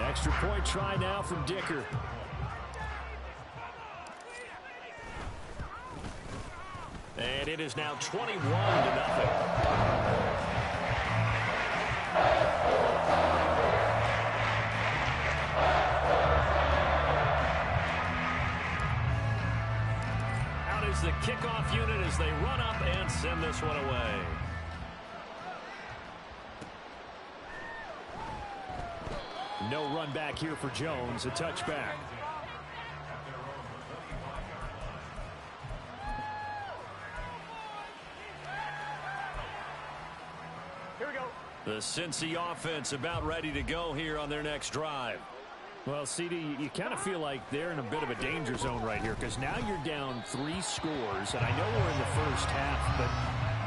Extra point try now from Dicker. And it is now 21-0. Out is the kickoff unit as they run up and send this one away. No run back here for Jones, a touchback. The Cincy offense about ready to go here on their next drive. Well, CD, you kind of feel like they're in a bit of a danger zone right here because now you're down 3 scores, and I know we're in the first half, but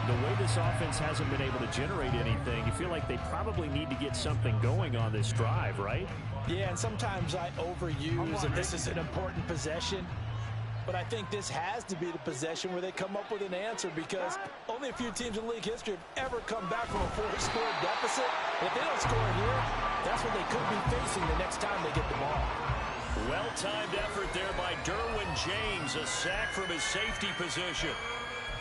the way this offense hasn't been able to generate anything, you feel like they probably need to get something going on this drive, right? Yeah, and sometimes I overuse, and this is an important possession. But I think this has to be the possession where they come up with an answer because only a few teams in league history have ever come back from a 4-score deficit. And if they don't score here, that's what they could be facing the next time they get the ball. Well-timed effort there by Derwin James, a sack from his safety position.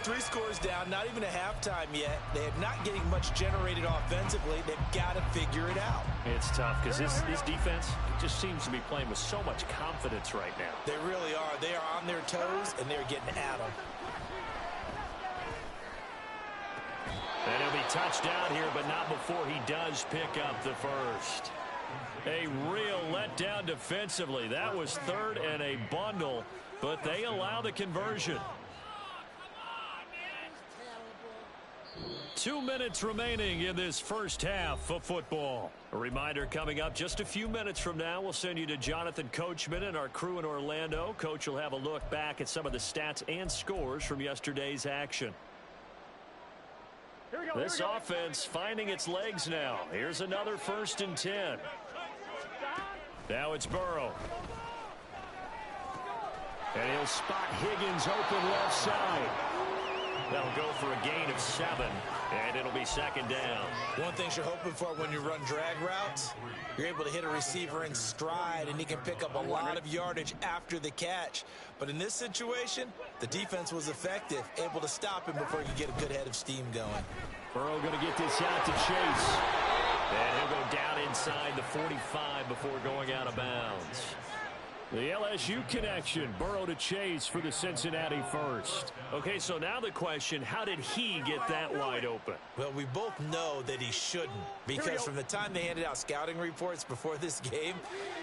3 scores down, not even a halftime yet. They are not getting much generated offensively. They've got to figure it out. It's tough because this defense just seems to be playing with so much confidence right now. They really are. They are on their toes, and they're getting at them. And he'll be touched down here, but not before he does pick up the first. A real letdown defensively. That was 3rd and a bundle, but they allow the conversion. 2 minutes remaining in this first half of football. A reminder coming up just a few minutes from now. We'll send you to Jonathan Coachman and our crew in Orlando. Coach will have a look back at some of the stats and scores from yesterday's action. This offense finding its legs now. Here's another 1st and 10. Now it's Burrow. And he'll spot Higgins open left side. That'll go for a gain of 7, and it'll be 2nd down. One thing you're hoping for when you run drag routes, you're able to hit a receiver in stride, and he can pick up a lot of yardage after the catch. But in this situation, the defense was effective, able to stop him before he could get a good head of steam going. Burrow going to get this out to Chase. And he'll go down inside the 45 before going out of bounds. The LSU connection, Burrow to Chase for the Cincinnati first. Okay, so now the question, how did he get that wide open? Well, we both know that he shouldn't, because from the time they handed out scouting reports before this game,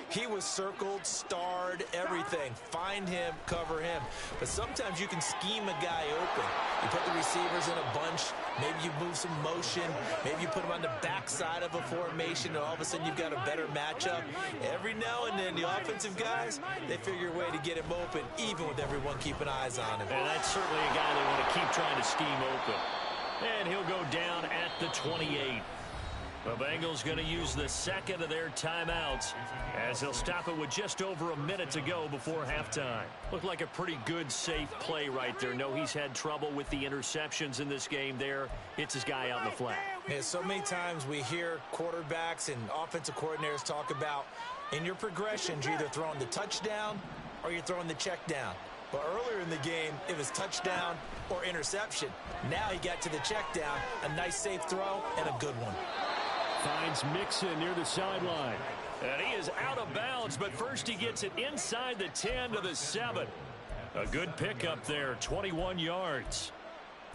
he was circled, starred, everything. Find him, cover him. But sometimes you can scheme a guy open. You put the receivers in a bunch, maybe you move some motion, maybe you put them on the backside of a formation, and all of a sudden you've got a better matchup. Every now and then, the offensive guys, they figure a way to get him open, even with everyone keeping eyes on him. And that's certainly a guy they want to keep trying to scheme open. And he'll go down at the 28. The Bengals going to use the 2nd of their timeouts as they'll stop it with just over a minute to go before halftime. Looked like a pretty good, safe play right there. No, he's had trouble with the interceptions in this game there. Hits his guy out in the flat. Yeah, so many times we hear quarterbacks and offensive coordinators talk about in your progressions, you're either throwing the touchdown or you're throwing the check down. But earlier in the game, it was touchdown or interception. Now he got to the check down, a nice safe throw, and a good one. Finds Mixon near the sideline. And he is out of bounds, but first he gets it inside the 10 to the 7. A good pickup there, 21 yards.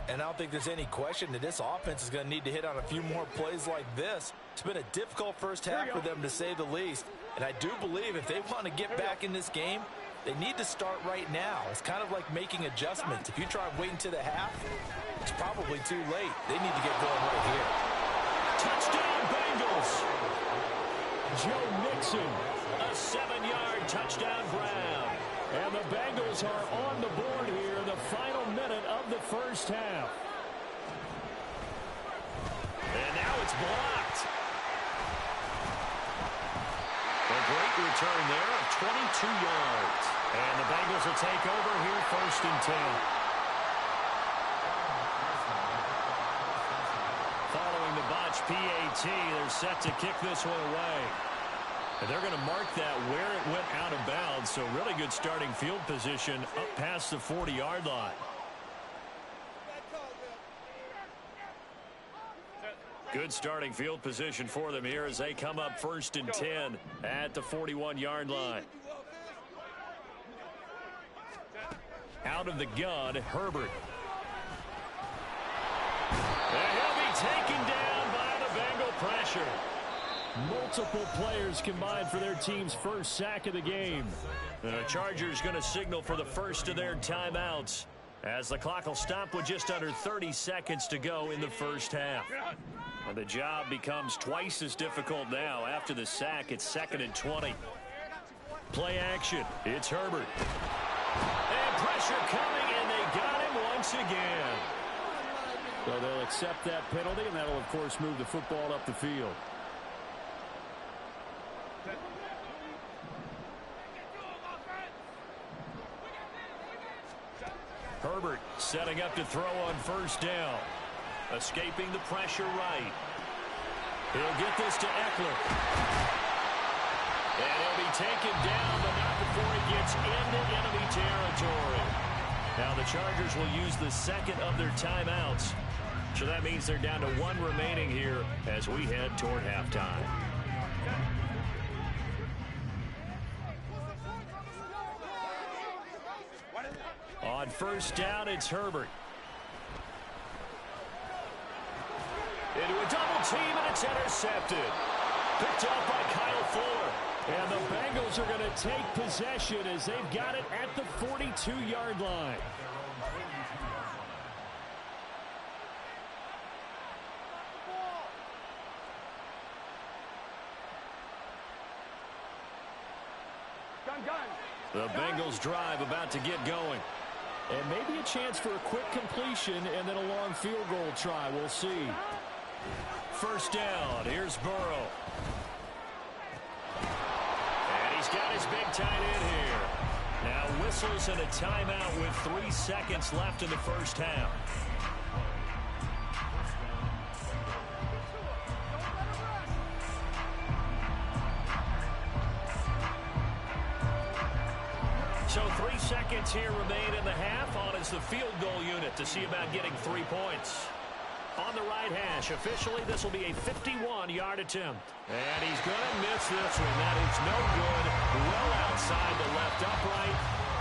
And I don't think there's any question that this offense is going to need to hit on a few more plays like this. It's been a difficult first half for them, to say the least. And I do believe if they want to get back in this game, they need to start right now. It's kind of like making adjustments. If you try waiting to the half, it's probably too late. They need to get going right here. Touchdown, Bengals. Joe Mixon, a 7-yard touchdown grab. And the Bengals are on the board here in the final minute of the first half. And now it's blocked. A great return there of 22 yards. And the Bengals will take over here 1st and 10. Following the botch PAT, they're set to kick this one away. And they're going to mark that where it went out of bounds, so really good starting field position up past the 40-yard line. Good starting field position for them here as they come up 1st and 10 at the 41-yard line. Out of the gun, Herbert. And he'll be taken down by the Bengal pressure. Multiple players combined for their team's first sack of the game. The Chargers going to signal for the first of their timeouts as the clock will stop with just under 30 seconds to go in the first half. And the job becomes twice as difficult now. After the sack, it's 2nd and 20. Play action. It's Herbert. And pressure coming, and they got him once again. So they'll accept that penalty, and that'll, of course, move the football up the field. Herbert setting up to throw on 1st down. Escaping the pressure right. He'll get this to Eckler. And he'll be taken down, but not before he gets into enemy territory. Now the Chargers will use the second of their timeouts. So that means they're down to 1 remaining here as we head toward halftime. On 1st down, it's Herbert. Into a double team, and it's intercepted. Picked up by Kyle Fuller. And the Bengals are going to take possession as they've got it at the 42-yard line. The Bengals drive about to get going. And maybe a chance for a quick completion and then a long field goal try. We'll see. 1st down. Here's Burrow. And he's got his big tight end here. Now whistles and a timeout with 3 seconds left in the first half. So 3 seconds here remain in the half. On is the field goal unit to see about getting 3 points. On the right hash, officially this will be a 51-yard attempt. And he's going to miss this one. That is no good. Well outside the left upright.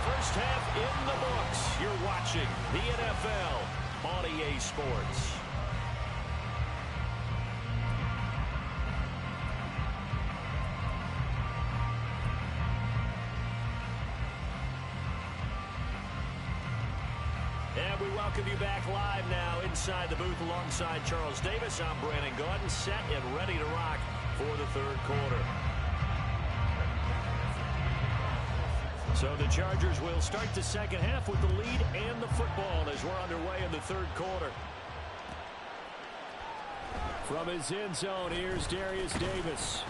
First half in the books. You're watching the NFL on EA Sports. And we welcome you back live now inside the booth alongside Charles Davis. I'm Brandon Gordon, set and ready to rock for the 3rd quarter. So the Chargers will start the second half with the lead and the football as we're underway in the 3rd quarter. From his end zone, here's Darius Davis.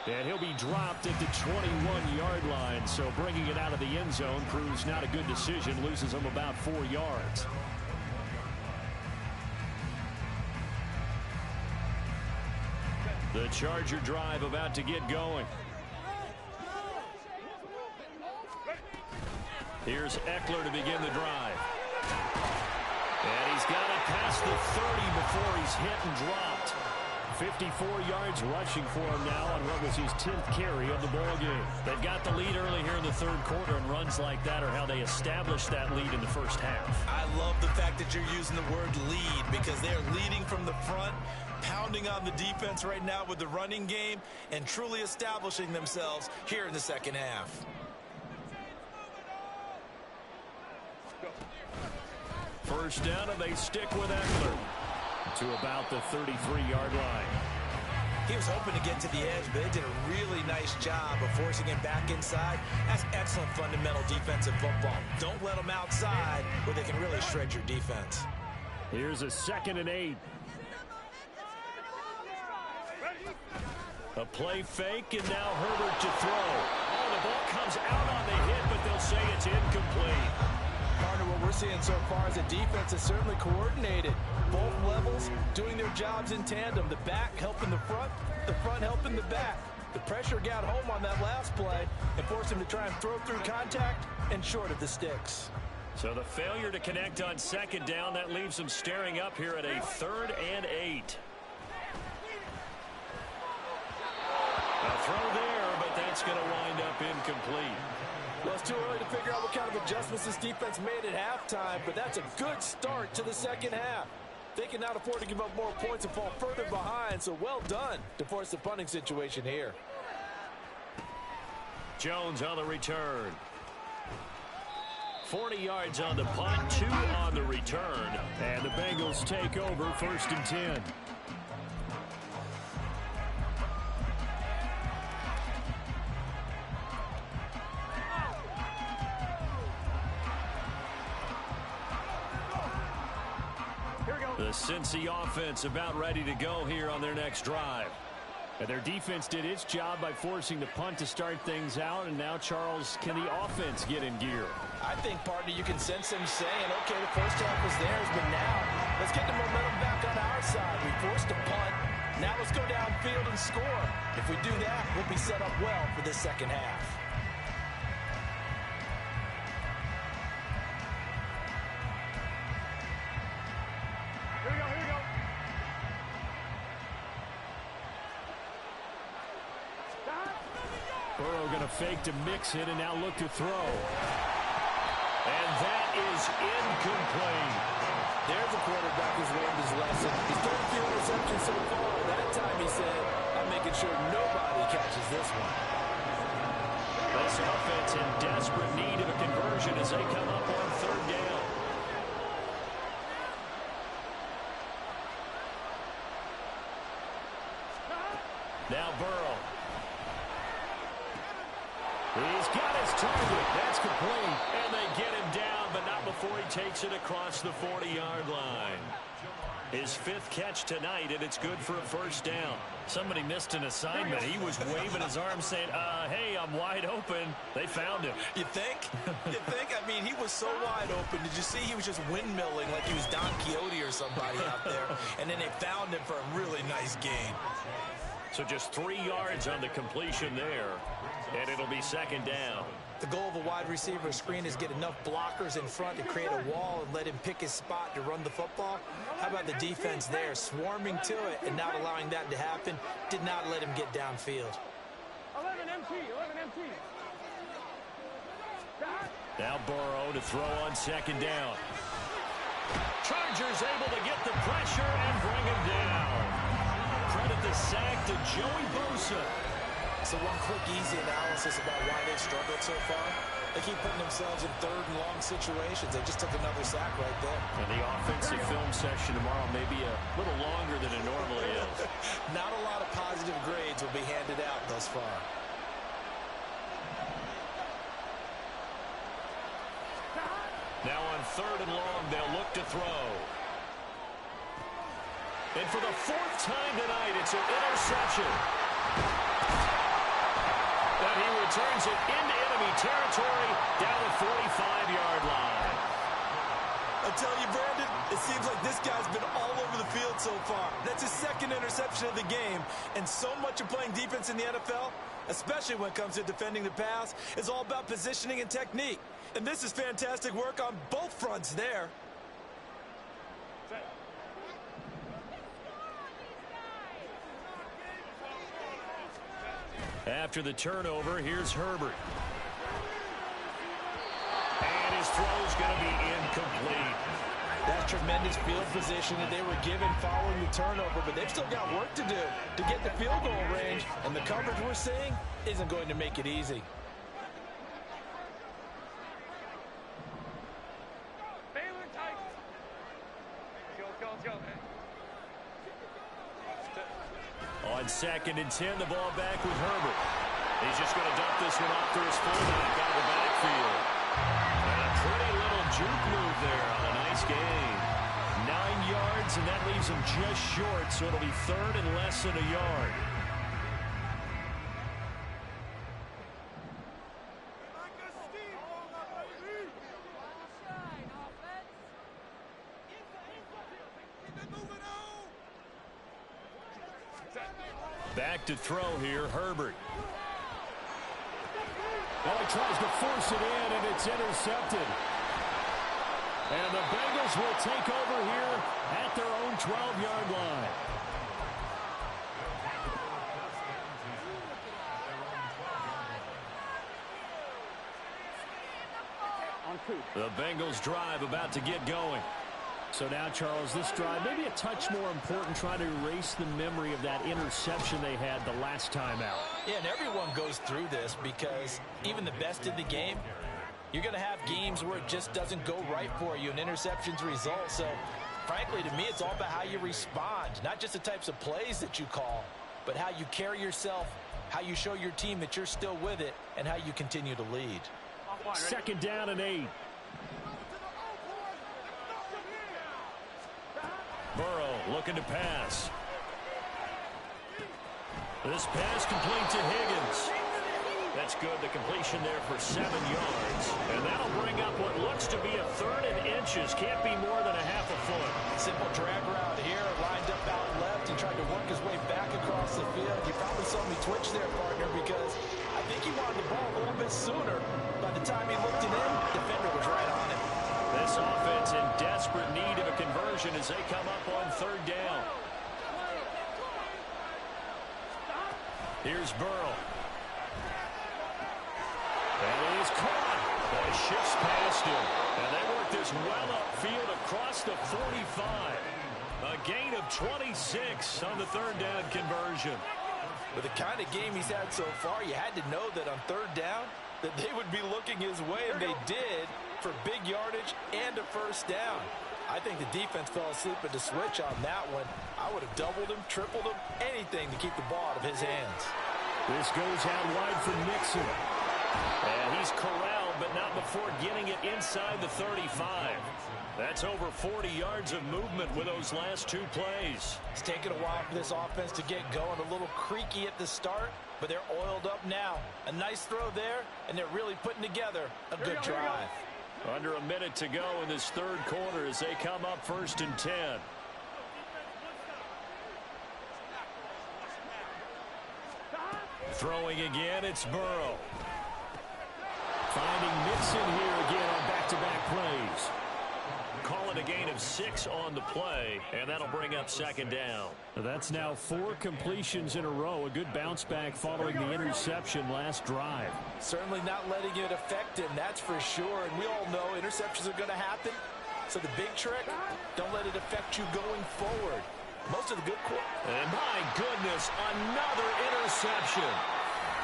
And he'll be dropped at the 21-yard line, so bringing it out of the end zone proves not a good decision, loses him about 4 yards. The Charger drive about to get going. Here's Eckler to begin the drive. And he's got it past the 30 before he's hit and dropped. 54 yards rushing for him now on what was his 10th carry of the ball game. They've got the lead early here in the 3rd quarter, and runs like that are how they established that lead in the first half. I love the fact that you're using the word lead because they're leading from the front, pounding on the defense right now with the running game, and truly establishing themselves here in the second half. First down, and they stick with Eckler to about the 33-yard line. He was hoping to get to the edge, but they did a really nice job of forcing him back inside. That's excellent fundamental defensive football. Don't let them outside where they can really shred your defense. Here's a 2nd and 8. A play fake, and now Herbert to throw. Oh, the ball comes out on the hit, but they'll say it's incomplete. Partner, what we're seeing so far is the defense is certainly coordinated. Both levels doing their jobs in tandem. The back helping the front helping the back. The pressure got home on that last play and forced him to try and throw through contact and short of the sticks. So the failure to connect on second down, that leaves them staring up here at a 3rd and 8. A throw there, but that's going to wind up incomplete. Well, it's too early to figure out what kind of adjustments this defense made at halftime, but that's a good start to the second half. They can not afford to give up more points and fall further behind, so well done to force the punting situation here. Jones on the return. 40 yards on the punt, 2 on the return. And the Bengals take over 1st and 10. The Cincy offense about ready to go here on their next drive. And their defense did its job by forcing the punt to start things out. And now, Charles, can the offense get in gear? I think, partner, you can sense them saying, okay, the first half was theirs, but now let's get the momentum back on our side. We forced a punt. Now let's go downfield and score. If we do that, we'll be set up well for this second half. Burrow going to fake to mix it and now look to throw. And that is incomplete. There's a quarterback who's learned his lesson. He's thrown a few interceptions so far. That time he said, I'm making sure nobody catches this one. This offense in desperate need of a conversion as they come up on 3rd down. Now Burrow. He's got his target. That's complete. And they get him down, but not before he takes it across the 40-yard line. His 5th catch tonight, and it's good for a 1st down. Somebody missed an assignment. He was waving his arm saying, hey, I'm wide open. They found him. You think? You think? I mean, he was so wide open. Did you see he was just windmilling like he was Don Quixote or somebody out there? And then they found him for a really nice gain. So just 3 yards on the completion there, and it'll be 2nd down. The goal of a wide receiver screen is get enough blockers in front to create a wall and let him pick his spot to run the football. How about the defense there, swarming to it and not allowing that to happen? Did not let him get downfield. 11 MT. Now Burrow to throw on 2nd down. Chargers able to get the pressure and bring him down. Credit the sack to Joey Bosa. So one quick, easy analysis about why they've struggled so far. They keep putting themselves in 3rd and long situations. They just took another sack right there. And the offensive film session tomorrow may be a little longer than it normally is. Not a lot of positive grades will be handed out thus far. Now on 3rd and long, they'll look to throw. And for the 4th time tonight, it's an interception. And he returns it into enemy territory down the 45-yard line. I tell you, Brandon, it seems like this guy's been all over the field so far. That's his 2nd interception of the game. And so much of playing defense in the NFL, especially when it comes to defending the pass, is all about positioning and technique. And this is fantastic work on both fronts there. After the turnover, here's Herbert. And his throw's going to be incomplete. That's tremendous field position that they were given following the turnover, but they've still got work to do to get the field goal range, and the coverage we're seeing isn't going to make it easy. On 2nd and 10, the ball back with Herbert. He's just going to dump this one off to his fullback out of the backfield. And a pretty little juke move there on a nice gain. 9 yards, and that leaves him just short, so it'll be 3rd and less than a yard. Back to throw here, Herbert. Well, he tries to force it in, and it's intercepted. And the Bengals will take over here at their own 12-yard line. The Bengals drive about to get going. So now, Charles, this drive maybe a touch more important, trying to erase the memory of that interception they had the last time out. Yeah, and everyone goes through this because even the best in the game, you're going to have games where it just doesn't go right for you, and interceptions result. So, frankly, to me, it's all about how you respond, not just the types of plays that you call, but how you carry yourself, how you show your team that you're still with it, and how you continue to lead. Second down and 8. Burrow looking to pass. This pass complete to Higgins. That's good. The completion there for 7 yards. And that'll bring up what looks to be a 3rd and inches. Can't be more than a half a foot. Simple drag route here. Lined up out left and tried to work his way back across the field. You probably saw me twitch there, partner, because I think he wanted the ball a little bit sooner. By the time he looked it in, the defender was right on him. This offense in desperate need of a conversion as they come up on 3rd down. Here's Burrow. And he is caught. That shifts past him. And they work this well upfield across the 45. A gain of 26 on the 3rd down conversion. With the kind of game he's had so far, you had to know that on 3rd down that they would be looking his way, and they did, for big yardage and a 1st down. I think the defense fell asleep at the switch on that one. I would have doubled him, tripled him, anything to keep the ball out of his hands. This goes out wide for Mixon. And he's corralled, but not before getting it inside the 35. That's over 40 yards of movement with those last 2 plays. It's taken a while for this offense to get going. A little creaky at the start, but they're oiled up now. A nice throw there, and they're really putting together a good drive. Under a minute to go in this 3rd quarter as they come up 1st and 10. Throwing again, it's Burrow. Finding Mixon here again on back-to-back plays. Call it a gain of 6 on the play, and that'll bring up 2nd down. That's now 4 completions in a row. A good bounce back following the interception last drive. Certainly not letting it affect him, that's for sure. And we all know interceptions are going to happen. So the big trick, don't let it affect you going forward. Most of the good and my goodness, another interception.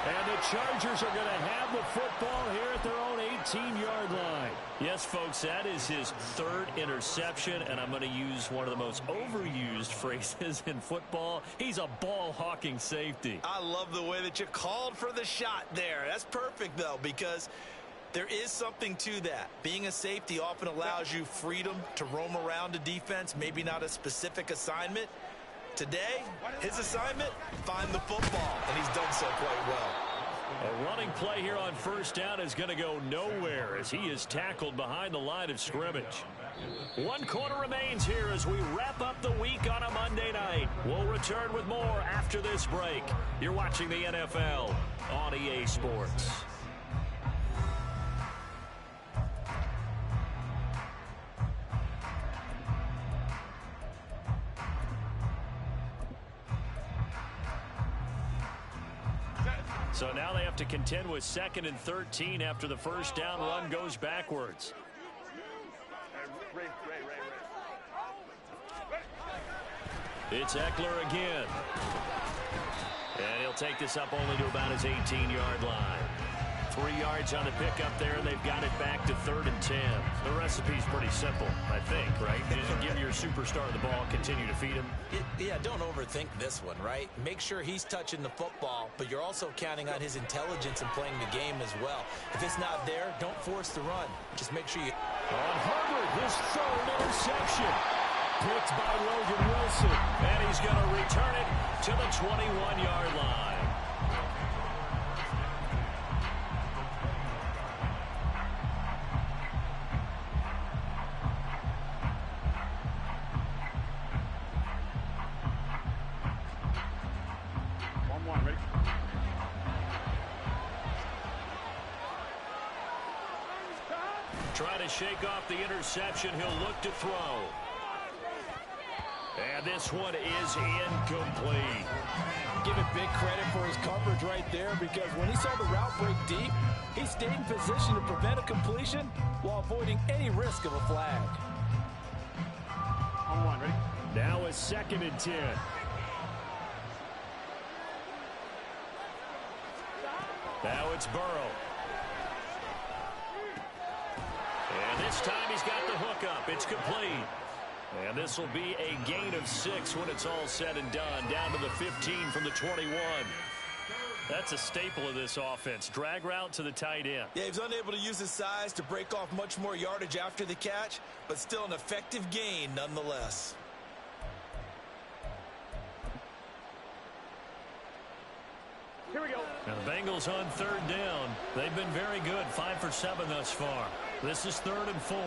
And the Chargers are going to have the football here at their own 18-yard line. Yes, folks, that is his 3rd interception, and I'm going to use one of the most overused phrases in football. He's a ball-hawking safety. I love the way that you called for the shot there. That's perfect, though, because there is something to that. Being a safety often allows you freedom to roam around a defense, maybe not a specific assignment. Today, his assignment, find the football, and he's done so quite well. A running play here on 1st down is going to go nowhere as he is tackled behind the line of scrimmage. 1 quarter remains here as we wrap up the week on a Monday night. We'll return with more after this break. You're watching the NFL on EA Sports. So now they have to contend with 2nd and 13 after the 1st down run goes backwards. It's Eckler again. And he'll take this up only to about his 18-yard line. 3 yards on the pickup there, and they've got it back to 3rd and 10. The recipe's pretty simple, I think, right? Just give your superstar the ball, continue to feed him. Yeah, don't overthink this one, right? Make sure he's touching the football, but you're also counting on his intelligence in playing the game as well. If it's not there, don't force the run. Just make sure you... On Herbert, his 3rd interception. Picked by Logan Wilson, and he's going to return it to the 21-yard line. trying to shake off the interception. He'll look to throw. And this one is incomplete. Give it big credit for his coverage right there, because when he saw the route break deep, he stayed in position to prevent a completion while avoiding any risk of a flag. On one, ready? Now a 2nd and 10. Now it's Burrow. And this time he's got the hook up. It's complete. And this will be a gain of 6 when it's all said and done. Down to the 15 from the 21. That's a staple of this offense. Drag route to the tight end. Yeah, he was unable to use his size to break off much more yardage after the catch, but still an effective gain nonetheless. Here we go. Now the Bengals on 3rd down. They've been very good. 5 for 7 thus far. This is 3rd and 4.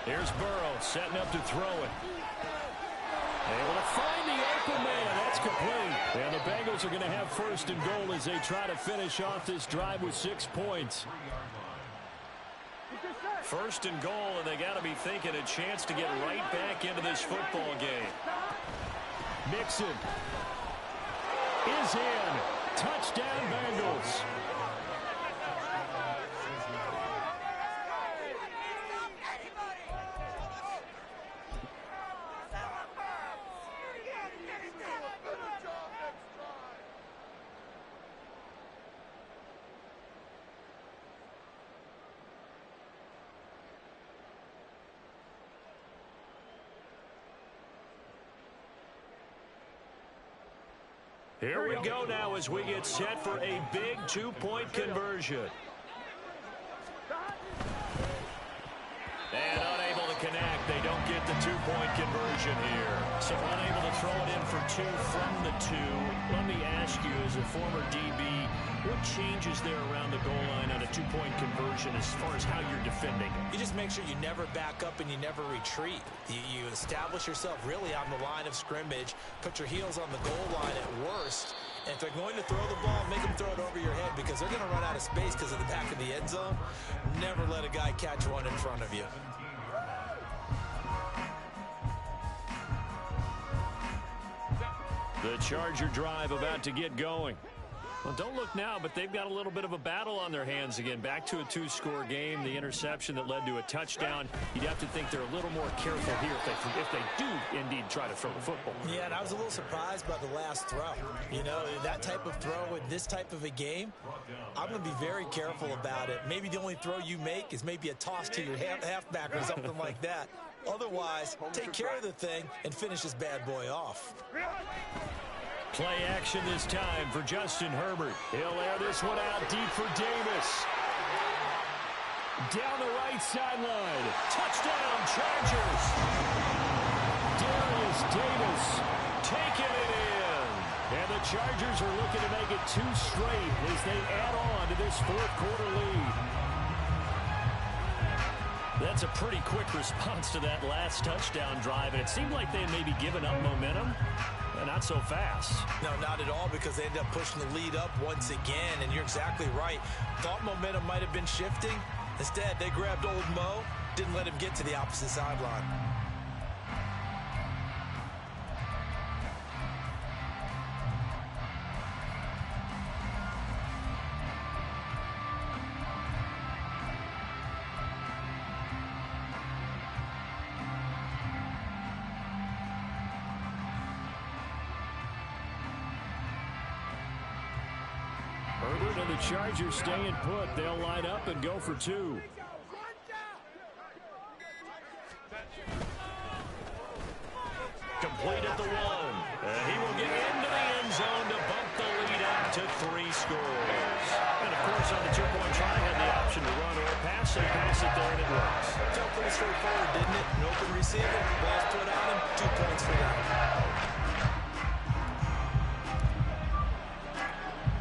Here's Burrow setting up to throw it. Able to find the open man. That's complete. And the Bengals are going to have 1st and goal as they try to finish off this drive with 6 points. 1st and goal, and they got to be thinking a chance to get right back into this football game. Mixon is in. Touchdown, Bengals. Here we go now as we get set for a big 2-point conversion. And unable to connect. They don't get the 2-point conversion here. So unable to throw it in for 2 from the 2. Let me ask you, as a former DB, what changes there around the goal line on a 2-point conversion as far as how you're defending it? You just make sure you never back up and you never retreat. You establish yourself really on the line of scrimmage, put your heels on the goal line at worst, and if they're going to throw the ball, make them throw it over your head, because they're going to run out of space because of the back of the end zone. Never let a guy catch one in front of you. The Charger drive about to get going. Well, don't look now, but they've got a little bit of a battle on their hands again. Back to a 2-score game. The interception that led to a touchdown. You'd have to think they're a little more careful here if they do indeed try to throw the football. Yeah, and I was a little surprised by the last throw. You know, that type of throw in this type of a game, I'm going to be very careful about it. Maybe the only throw you make is maybe a toss to your halfback or something like that. Otherwise, take care of the thing and finish this bad boy off. Play action this time for Justin Herbert. He'll air this one out deep for Davis. Down the right sideline. Touchdown, Chargers. Darius Davis taking it in. And the Chargers are looking to make it 2 straight as they add on to this 4th quarter lead. That's a pretty quick response to that last touchdown drive, and it seemed like they had maybe given up momentum. Not so fast. No, not at all, because they ended up pushing the lead up once again, and you're exactly right. Thought momentum might have been shifting. Instead, they grabbed old Mo, didn't let him get to the opposite sideline. Herbert and the Chargers staying put. They'll line up and go for 2. Complete at the 1. And he will get into the end zone to bump the lead up to 3 scores. And, of course, on the 2-point try, had the option to run or pass. They pass it there, and it works. Felt pretty straightforward, didn't it? An open receiver, ball's put on him, 2 points for that.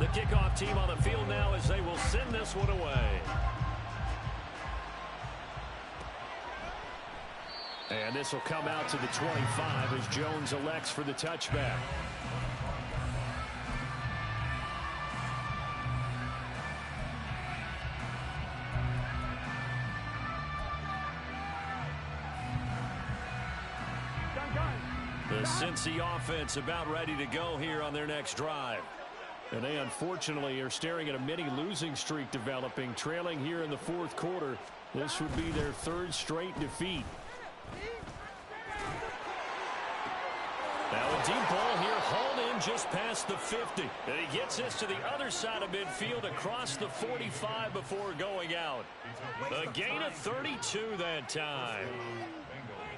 The kickoff team on the field now as they will send this one away. And this will come out to the 25 as Jones elects for the touchback. The Cincy offense about ready to go here on their next drive. And they unfortunately are staring at a mini losing streak developing, trailing here in the fourth quarter. This would be their third straight defeat. Now a deep ball here, hauled in just past the 50. And he gets this to the other side of midfield across the 45 before going out. A gain of 32 that time.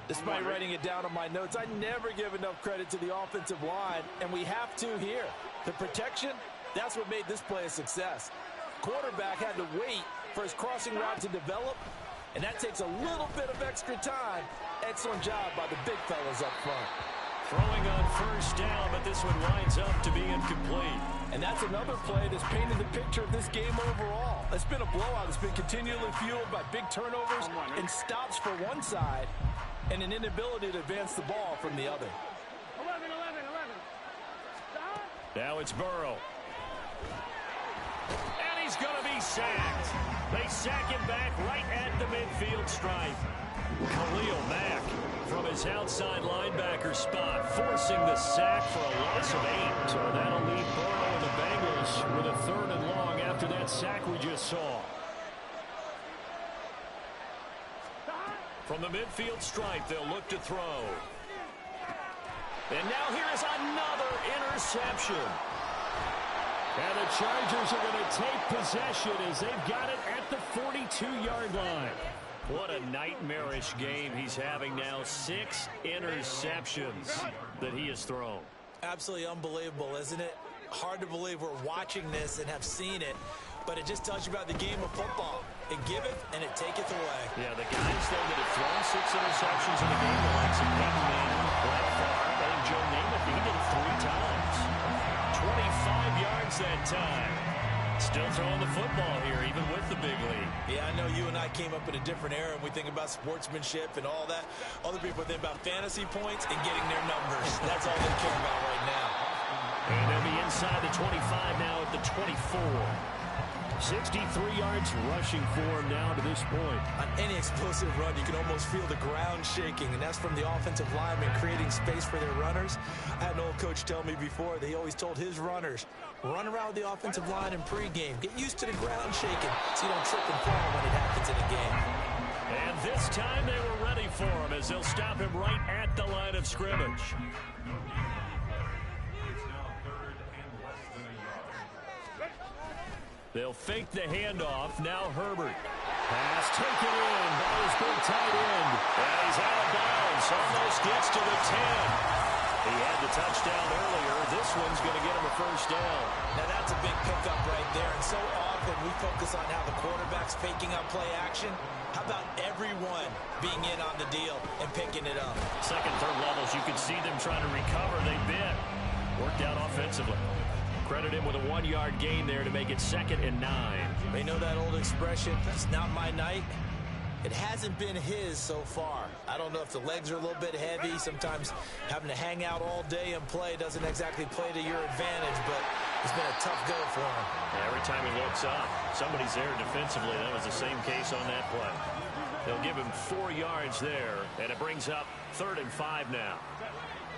Despite writing it down on my notes, I never give enough credit to the offensive line, and we have to here. The protection, that's what made this play a success. Quarterback had to wait for his crossing route to develop, and that takes a little bit of extra time. Excellent job by the big fellas up front. Throwing on first down, but this one winds up to be incomplete. And that's another play that's painted the picture of this game overall. It's been a blowout. It's been continually fueled by big turnovers and stops for one side and an inability to advance the ball from the other. 11. Now it's Burrow. And he's going to be sacked. They sack him back right at the midfield stripe. Khalil Mack from his outside linebacker spot, forcing the sack for a loss of 8. So that'll leave Burrow and the Bengals with a 3rd and long after that sack we just saw. From the midfield stripe, they'll look to throw. And now here is another interception. And the Chargers are going to take possession as they've got it at the 42-yard line. What a nightmarish game he's having now. 6 interceptions that he has thrown. Absolutely unbelievable, isn't it? Hard to believe we're watching this and have seen it, but it just tells you about the game of football. It giveth and it taketh away. Yeah, the guys, though, that have thrown 6 interceptions in the game, the likes of Peyton Manning, Brett Favre, I think Joe Namath, he did it 3 times. 25 yards that time. Still throwing the football here, even with the big lead. Yeah, I know you and I came up in a different era, and we think about sportsmanship and all that. Other people think about fantasy points and getting their numbers. That's all they care about right now. And they'll be inside the 25 now at the 24. 63 yards rushing for him now to this point. On any explosive run, you can almost feel the ground shaking, and that's from the offensive linemen creating space for their runners. I had an old coach tell me before that he always told his runners, run around with the offensive line in pregame. Get used to the ground shaking so you don't trip and fall when it happens in a game. And this time they were ready for him as they'll stop him right at the line of scrimmage. They'll fake the handoff. Now Herbert. Pass taken in by his big tight end. And he's out of bounds. Almost gets to the 10. He had the touchdown earlier. This one's going to get him a first down. Now that's a big pickup right there. And so often we focus on how the quarterback's faking out play action. How about everyone being in on the deal and picking it up? Second, third levels, you can see them trying to recover. They bit. Worked out offensively. Credit him with a 1-yard gain there to make it 2nd and 9. They know that old expression, it's not my night. It hasn't been his so far. I don't know if the legs are a little bit heavy. Sometimes having to hang out all day and play doesn't exactly play to your advantage, but it's been a tough go for him. Every time he looks up, somebody's there defensively. That was the same case on that play. They'll give him 4 yards there, and it brings up 3rd and 5 now.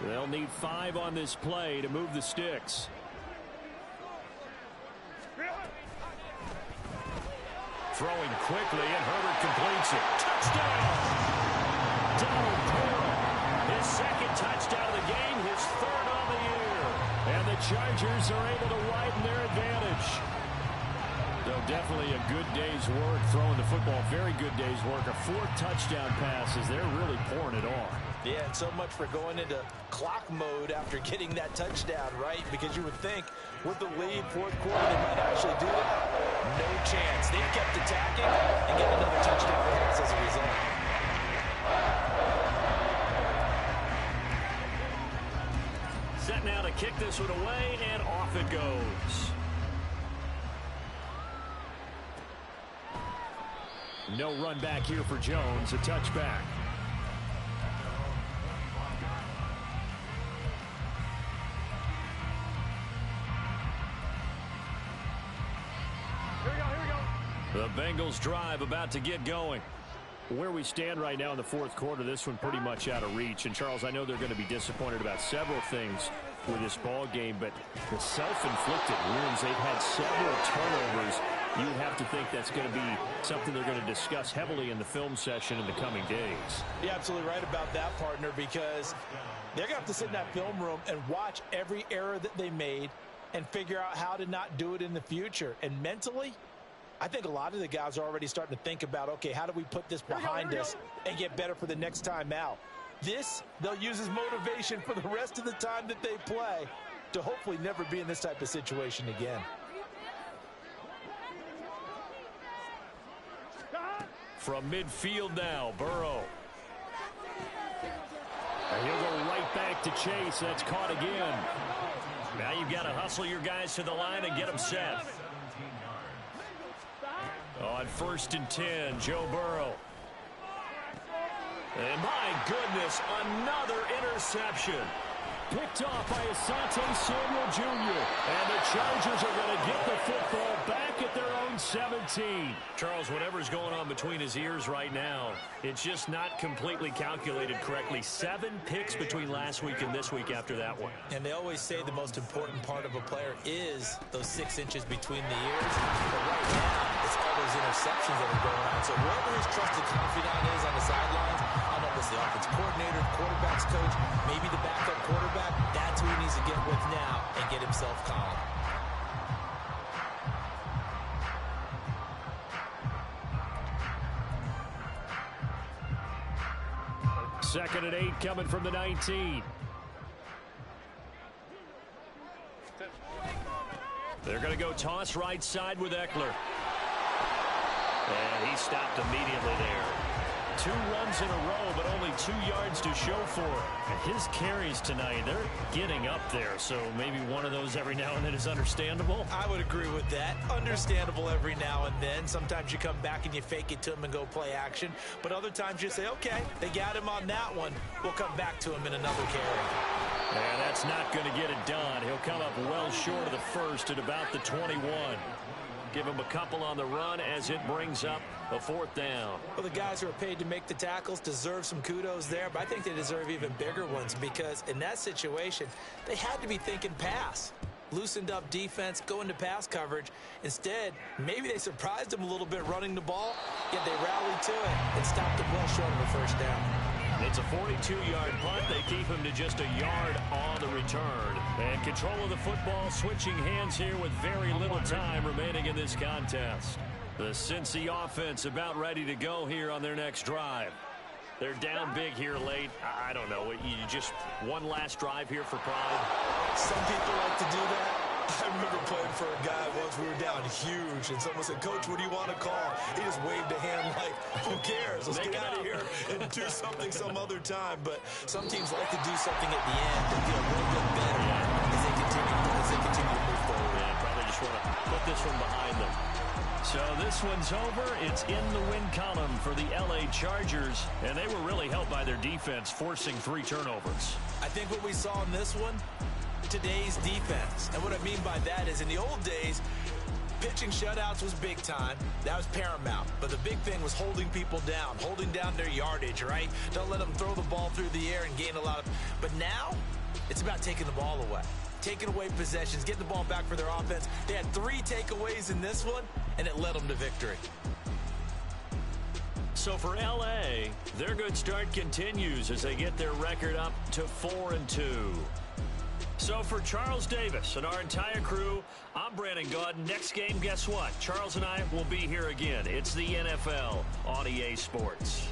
They'll need 5 on this play to move the sticks. Throwing quickly, and Herbert completes it. Touchdown! Donald Pearl, his 2nd touchdown of the game, his 3rd on the year. And the Chargers are able to widen their advantage. So definitely a good day's work throwing the football. Very good day's work. A 4th touchdown passes. They're really pouring it on. Yeah, and so much for going into clock mode after getting that touchdown, right? Because you would think with the lead, 4th quarter, they might actually do that. No chance. They've kept attacking and get another touchdown pass as a result. Set now to kick this one away, and off it goes. No run back here for Jones. A touchback. The Bengals drive about to get going. Where we stand right now in the fourth quarter, this one pretty much out of reach. And, Charles, I know they're going to be disappointed about several things with this ball game, but the self-inflicted wounds, they've had several turnovers. You would have to think that's going to be something they're going to discuss heavily in the film session in the coming days. You're absolutely right about that, partner, because they're going to have to sit in that film room and watch every error that they made and figure out how to not do it in the future. And mentally, I think a lot of the guys are already starting to think about, okay, how do we put this behind us and get better for the next time out? This, they'll use as motivation for the rest of the time that they play to hopefully never be in this type of situation again. From midfield now, Burrow. And he'll go right back to Chase. That's caught again. Now you've got to hustle your guys to the line and get them set. On 1st and 10, Joe Burrow. And my goodness, another interception. Picked off by Asante Samuel Jr. And the Chargers are going to get the football back at their own 17. Charles, whatever's going on between his ears right now, it's just not completely calculated correctly. 7 picks between last week and this week after that one. And they always say the most important part of a player is those 6 inches between the ears. But right now, it's all those interceptions that are going on. So whoever his trusted confidant is on the sidelines, I don't know if it's the offensive coordinator, quarterback's coach, maybe the backup quarterback, that's who he needs to get with now and get himself calm. Second and 8 coming from the 19. They're going to go toss right side with Eckler. And he stopped immediately there. 2 runs in a row, but only 2 yards to show for it. And his carries tonight, they're getting up there. So maybe one of those every now and then is understandable. I would agree with that. Understandable every now and then. Sometimes you come back and you fake it to him and go play action. But other times you say, okay, they got him on that one. We'll come back to him in another carry. And that's not going to get it done. He'll come up well short of the first at about the 21. Give him a couple on the run as it brings up a 4th down. Well, the guys who are paid to make the tackles deserve some kudos there, but I think they deserve even bigger ones because in that situation, they had to be thinking pass. Loosened up defense, go into pass coverage. Instead, maybe they surprised them a little bit running the ball, yet they rallied to it and stopped them well short of a first down. It's a 42-yard punt. They keep him to just a yard on the return. And control of the football switching hands here with very little time remaining in this contest. The Cincy offense about ready to go here on their next drive. They're down big here late. I don't know. You just one last drive here for pride. Some people like to do that. I remember playing for a guy once. We were down huge, and someone said, "Coach, what do you want to call?" He just waved a hand like, who cares? Let's get out of here and do something some other time. But some teams like to do something at the end and feel a little bit better as they continue to move forward. Yeah, probably just want to put this one behind them. So this one's over. It's in the win column for the LA Chargers, and they were really helped by their defense, forcing 3 turnovers. I think what we saw in this one, today's defense. And what I mean by that is in the old days, pitching shutouts was big time. That was paramount. But the big thing was holding people down, holding down their yardage, right? Don't let them throw the ball through the air and gain a lot of... But now, it's about taking the ball away. Taking away possessions, getting the ball back for their offense. They had 3 takeaways in this one, and it led them to victory. So for LA, their good start continues as they get their record up to 4-2. So for Charles Davis and our entire crew, I'm Brandon Gaudin. Next game, guess what? Charles and I will be here again. It's the NFL on EA Sports.